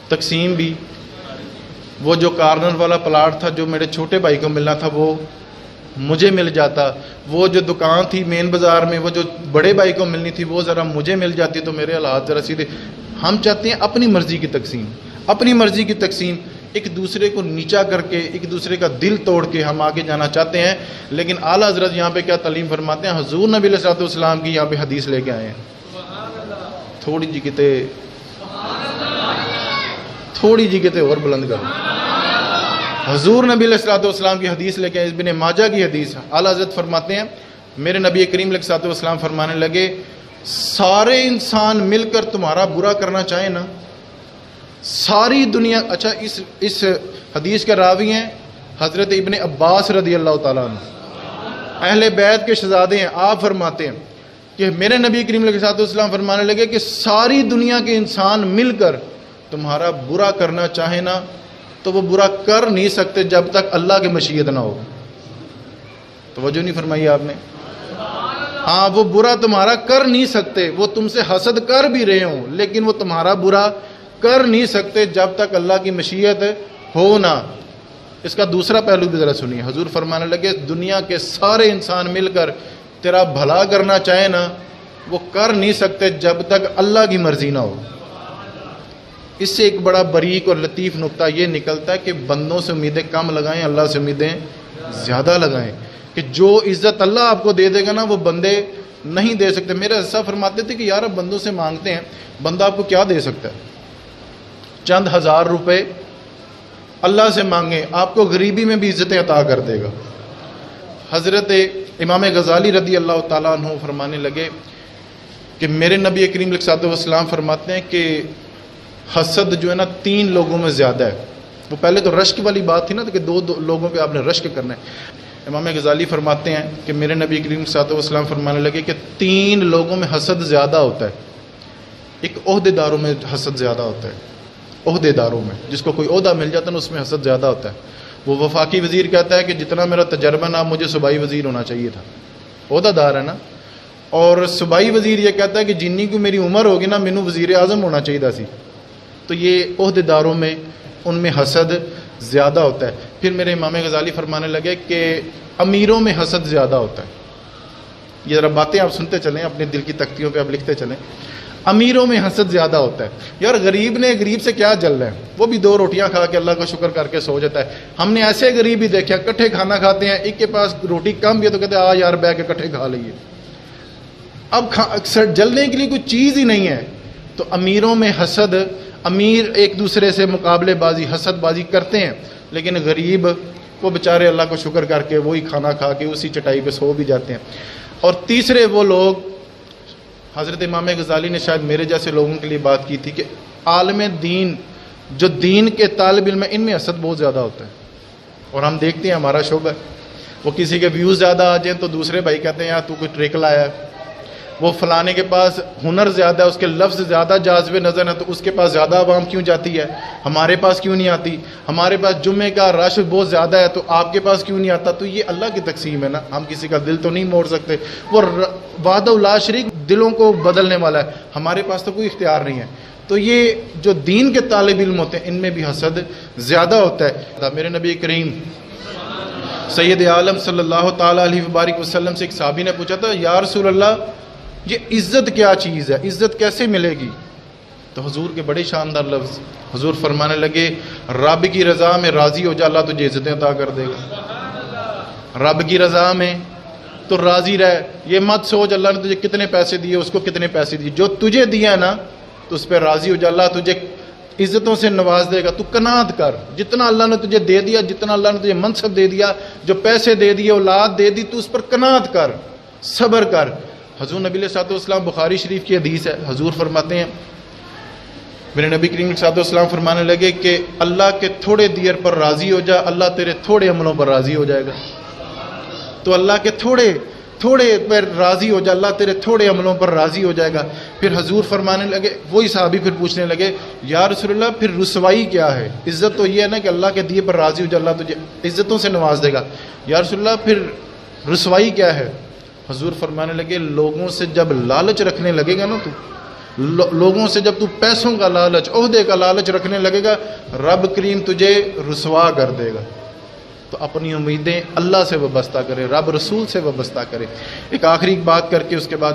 تقسیم بھی، وہ جو کارنر والا پلاٹ تھا جو میرے چھوٹے بھائی کو ملنا تھا وہ مجھے مل جاتا، وہ جو دکان تھی مین بازار میں وہ جو بڑے بھائی کو ملنی تھی وہ ذرا مجھے مل جاتی تو میرے حالات ذرا سیدھے۔ ہم چاہتے ہیں اپنی مرضی کی تقسیم، اپنی مرضی کی تقسیم، ایک دوسرے کو نیچا کر کے، ایک دوسرے کا دل توڑ کے ہم آگے جانا چاہتے ہیں۔ لیکن اعلیٰ حضرت یہاں پہ کیا تعلیم فرماتے ہیں؟ حضور نبی علیہ السلام کی یہاں پہ حدیث لے کے آئے ہیں، تھوڑی جی کتے اور بلند کرو۔ حضور نبی علیہ السلام کی حدیث لے کے ابن ماجہ کی حدیث، اعلیٰ حضرت فرماتے ہیں میرے نبی کریم علیہ السلام فرمانے لگے سارے انسان مل کر تمہارا برا کرنا چاہیں نا، ساری دنیا۔ اچھا اس حدیث کے راوی ہیں حضرت ابن عباس رضی اللہ تعالیٰ عنہ، اہل بیت کے شہزادے ہیں۔ آپ فرماتے ہیں کہ میرے نبی کریم علیہ السلام فرمانے لگے کہ ساری دنیا کے انسان مل کر تمہارا برا کرنا چاہیں نا تو وہ برا کر نہیں سکتے جب تک اللہ کی مشیت نہ ہو۔ توجہ نہیں فرمائی آپ نے؟ ہاں، وہ برا تمہارا کر نہیں سکتے، وہ تم سے حسد کر بھی رہے ہوں لیکن وہ تمہارا برا کر نہیں سکتے جب تک اللہ کی مشیت ہو نا۔ اس کا دوسرا پہلو بھی ذرا سنیے، حضور فرمانے لگے دنیا کے سارے انسان مل کر تیرا بھلا کرنا چاہیں نا وہ کر نہیں سکتے جب تک اللہ کی مرضی نہ ہو۔ اس سے ایک بڑا باریک اور لطیف نقطہ یہ نکلتا ہے کہ بندوں سے امیدیں کم لگائیں، اللہ سے امیدیں زیادہ لگائیں، کہ جو عزت اللہ آپ کو دے دے گا نا وہ بندے نہیں دے سکتے۔ میرے حضرت فرماتے تھے کہ یار اب بندوں سے مانگتے ہیں، بندہ آپ کو کیا دے سکتا ہے؟ چند ہزار روپے اللہ سے مانگیں، آپ کو غریبی میں بھی عزتیں عطا کر دے گا۔ حضرت امام غزالی رضی اللہ تعالیٰ عنہ فرمانے لگے کہ میرے نبی کریم علیہ السلام فرماتے ہیں کہ حسد جو ہے نا 3 لوگوں میں زیادہ ہے۔ وہ پہلے تو رشک والی بات تھی نا کہ 2 لوگوں پہ آپ نے رشک کرنا ہے۔ امام غزالی فرماتے ہیں کہ میرے نبی کریم صلی اللہ علیہ وسلم فرمانے لگے کہ 3 لوگوں میں حسد زیادہ ہوتا ہے۔ ایک عہدے داروں میں حسد زیادہ ہوتا ہے، عہدے داروں میں جس کو کوئی عہدہ مل جاتا ہے نا اس میں حسد زیادہ ہوتا ہے۔ وہ وفاقی وزیر کہتا ہے کہ جتنا میرا تجربہ نا مجھے صوبائی وزیر ہونا چاہیے تھا، عہدہ دار ہے نا، اور صوبائی وزیر یہ کہتا ہے کہ جنی کو میری عمر ہوگی نا مینوں وزیر اعظم ہونا چاہیے سی۔ تو یہ عہدے داروں میں ان میں حسد زیادہ ہوتا ہے۔ پھر میرے امام غزالی فرمانے لگے کہ امیروں میں حسد زیادہ ہوتا ہے۔ یہ ذرا باتیں آپ سنتے چلیں، اپنے دل کی تختیوں پہ آپ لکھتے چلیں۔ امیروں میں حسد زیادہ ہوتا ہے۔ یار غریب نے غریب سے کیا جل رہا ہے، وہ بھی 2 روٹیاں کھا کے اللہ کا شکر کر کے سو جاتا ہے۔ ہم نے ایسے غریب بھی دیکھے اکٹھے کھانا کھاتے ہیں، ایک کے پاس روٹی کم بھی ہے تو کہتے ہیں آ یار بیٹھ کے اکٹھے کھا لئیے۔ اب جلنے کے لیے کوئی چیز ہی نہیں ہے۔ تو امیروں میں حسد، امیر ایک دوسرے سے مقابلے بازی، حسد بازی کرتے ہیں، لیکن غریب وہ بیچارے اللہ کو شکر کر کے وہی کھانا کھا کے اسی چٹائی پہ سو بھی جاتے ہیں۔ اور تیسرے وہ لوگ، حضرت امام غزالی نے شاید میرے جیسے لوگوں کے لیے بات کی تھی کہ عالم دین جو دین کے طالب علم ہیں ان میں حسد بہت زیادہ ہوتا ہے۔ اور ہم دیکھتے ہیں ہمارا شعبہ، وہ کسی کے ویوز زیادہ آ جائیں تو دوسرے بھائی کہتے ہیں یار تو کوئی ٹرک لایا ہے، وہ فلانے کے پاس ہنر زیادہ ہے، اس کے لفظ زیادہ جاذب نظر ہیں تو اس کے پاس زیادہ عوام کیوں جاتی ہے، ہمارے پاس کیوں نہیں آتی، ہمارے پاس جمعے کا رش بہت زیادہ ہے تو آپ کے پاس کیوں نہیں آتا۔ تو یہ اللہ کی تقسیم ہے نا، ہم کسی کا دل تو نہیں موڑ سکتے۔ وہ وحدہ لا شریک دلوں کو بدلنے والا ہے، ہمارے پاس تو کوئی اختیار نہیں ہے۔ تو یہ جو دین کے طالب علم ہوتے ہیں ان میں بھی حسد زیادہ ہوتا ہے۔ میرے نبی کریم سید عالم صلی اللہ تعالیٰ علیہ وبارک وسلم سے ایک صحابی نے پوچھا تھا یا رسول اللہ یہ عزت کیا چیز ہے، عزت کیسے ملے گی؟ تو حضور کے بڑے شاندار لفظ، حضور فرمانے لگے رب کی رضا میں راضی ہو جا، اللہ تجھے عزتیں عطا کر دے گا۔ رب کی رضا میں تو راضی رہ، یہ مت سوچ اللہ نے تجھے کتنے پیسے دیے، اس کو کتنے پیسے دیے، جو تجھے دیا نا تو اس پہ راضی ہو جا، اللہ تجھے عزتوں سے نواز دے گا۔ تو قناعت کر، جتنا اللہ نے تجھے دے دیا، جتنا اللہ نے تجھے منصب دے دیا، جو پیسے دے دیے، اولاد دے دی، تو اس پر قناعت کر، صبر کر۔ حضور نبی علیہ السلام بخاری شریف کی حدیث ہے، حضور فرماتے ہیں میرے نبی کریم صلی اللہ علیہ وسلم فرمانے لگے کہ اللہ کے تھوڑے دیر پر راضی ہو جا، اللہ تیرے تھوڑے عملوں پر راضی ہو جائے گا۔ تو اللہ کے تھوڑے پر راضی ہو جا، اللہ تیرے تھوڑے عملوں پر راضی ہو جائے گا۔ پھر حضور فرمانے لگے، وہی صحابی پھر پوچھنے لگے یا رسول اللہ پھر رسوائی کیا ہے؟ عزت تو یہ ہے نا کہ اللہ کے دیے پر راضی ہو جا، اللہ تجھے عزتوں سے نواز دے گا۔ یا رسول اللہ پھر رسوائی کیا ہے؟ حضور فرمانے لگے لوگوں سے جب لالچ رکھنے لگے گا نا تو لوگوں سے جب تو پیسوں کا لالچ، عہدے کا لالچ رکھنے لگے گا، رب کریم تجھے رسوا کر دے گا۔ تو اپنی امیدیں اللہ سے وابستہ کرے، رب رسول سے وابستہ کرے۔ ایک آخری بات کر کے اس کے بعد